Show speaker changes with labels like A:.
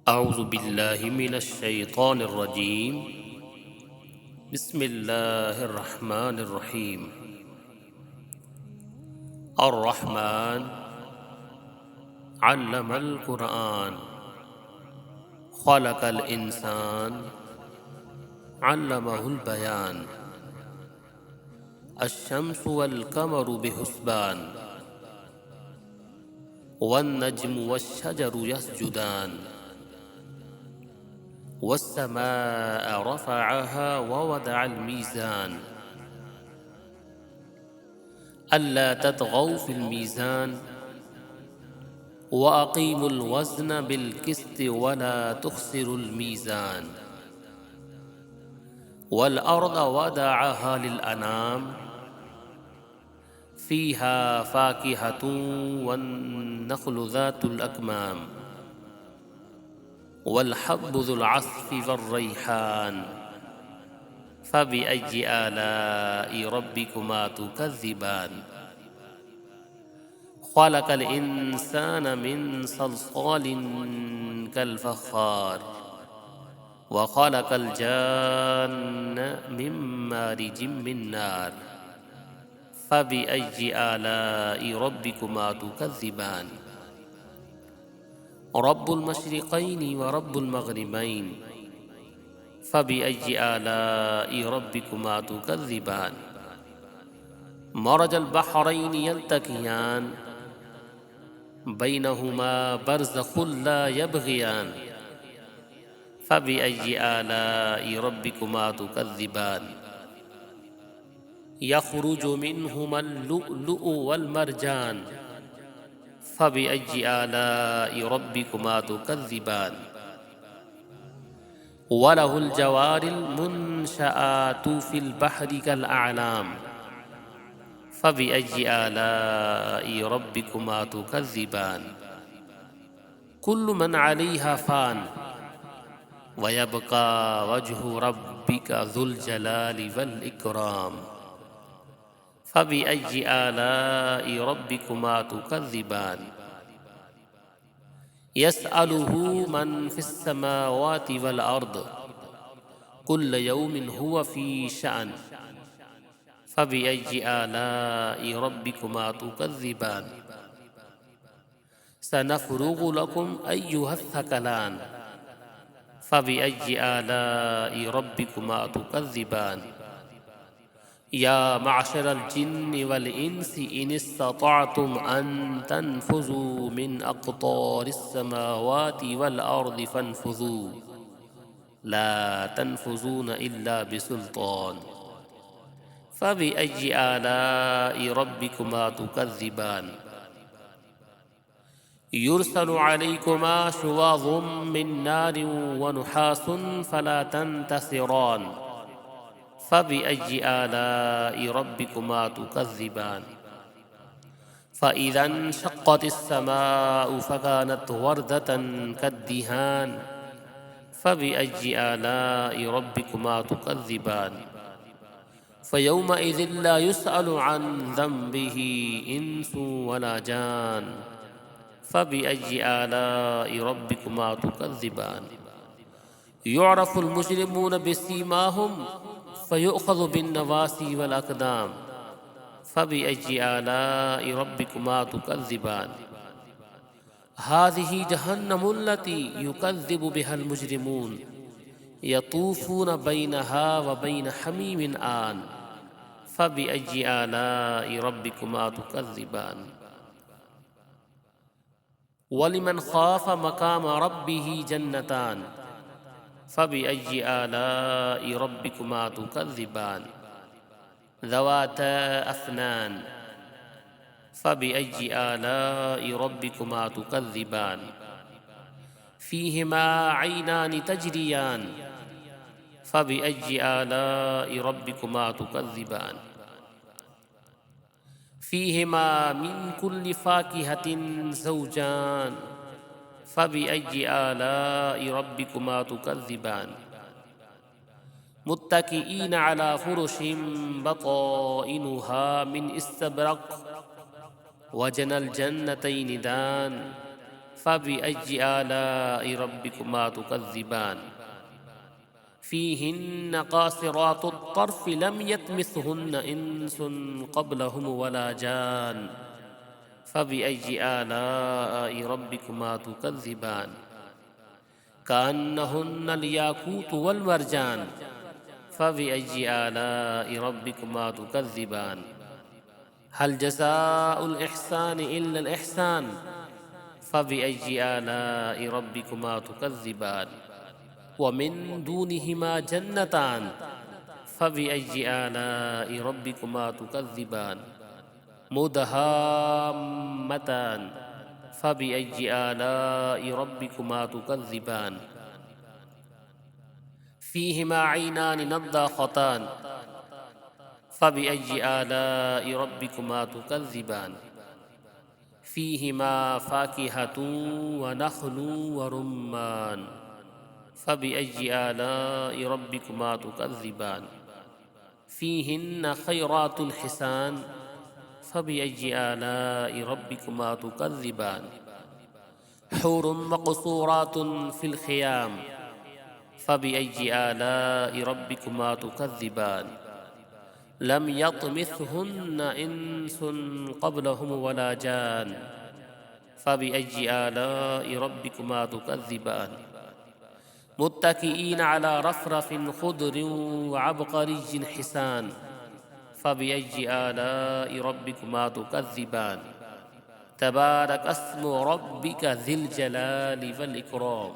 A: أعوذ بالله من الشيطان الرجيم. بسم الله الرحمن الرحيم. الرحمن علم القرآن، خلق الإنسان، علمه البيان. الشمس والقمر بحسبان، والنجم والشجر يسجدان. والسماء رفعها ووضع الميزان، ألا تطغوا في الميزان، وأقيموا الوزن بالقسط ولا تخسروا الميزان. والأرض وضعها للأنام، فيها فاكهة والنخل ذات الأكمام، والحب ذو العصف والريحان. فبأي آلاء ربكما تكذبان؟ خلق الإنسان من صلصال كالفخار، وخلق الجان من مارج من نار. فبأي آلاء ربكما تكذبان؟ رب المشرقين ورب المغربين، فبأي آلاء ربكما تكذبان؟ مرج البحرين يلتقيان، بينهما برزخ لا يبغيان. فبأي آلاء ربكما تكذبان؟ يخرج منهما اللؤلؤ والمرجان، فبأي آلاء ربكما تكذبان؟ وله الجوار المنشآت في البحر كالأعلام، فبأي آلاء ربكما تكذبان؟ كل من عليها فان، ويبقى وجه ربك ذو الجلال والإكرام. فبأي آلاء ربكما تكذبان؟ يسأله من في السماوات والأرض، كل يوم هو في شأن. فبأي آلاء ربكما تكذبان؟ سنفرغ لكم أيها الثقلان. فبأي آلاء ربكما تكذبان؟ يا معشر الجن والإنس إن استطعتم أن تنفذوا من أقطار السماوات والأرض فانفذوا، لا تنفذون إلا بسلطان. فبأي آلاء ربكما تكذبان؟ يرسل عليكما شواظ من نار ونحاس فلا تنتصران. فبأي آلاء ربكما تكذبان؟ فإذا انشقت السماء فكانت وردة كالدهان. فبأي آلاء ربكما تكذبان؟ فيومئذ لا يسأل عن ذنبه إنس ولا جان. فبأي آلاء ربكما تكذبان؟ يعرف المجرمون بسيماهم، فيؤخذ بالنواسي والأقدام. فبأي آلاء ربكما تكذبان؟ هذه جهنم التي يكذب بها المجرمون، يطوفون بينها وبين حميم آن. فبأي آلاء ربكما تكذبان؟ ولمن خاف مقام ربه جنتان، فبأي آلاء ربكما تكذبان؟ ذواتا أفنان، فبأي آلاء ربكما تكذبان؟ فيهما عينان تجريان، فبأي آلاء ربكما تكذبان؟ فيهما من كل فاكهة زوجان، فبأي آلاء ربكما تكذبان؟ متكئين على فرش بطائنها من استبرق، وجنى الجنتين دان. فبأي آلاء ربكما تكذبان فيهن قاصرات الطرف لم يطمثهن إنس قبلهم ولا جان فبأي آلاء ربكما تكذبان كأنهن الياقوت والمرجان فبأي آلاء ربكما تكذبان هل جزاء الإحسان إلا الإحسان فبأي آلاء ربكما تكذبان ومن دونهما جنتان فبأي آلاء ربكما تكذبان مدهامتان فبأي آلاء ربكما تكذبان فيهما عينان نضاختان فبأي آلاء ربكما تكذبان فيهما فاكهة ونخل ورمان فبأي آلاء ربكما تكذبان فيهن خيرات حسان فبأي آلاء ربكما تكذبان حور مقصورات في الخيام فبأي آلاء ربكما تكذبان لم يطمثهن إنس قبلهم ولا جان فبأي آلاء ربكما تكذبان متكئين على رفرف خضر وعبقري حسان فبأي آلاء ربكما تكذبان تبارك اسم ربك ذي الجلال والإكرام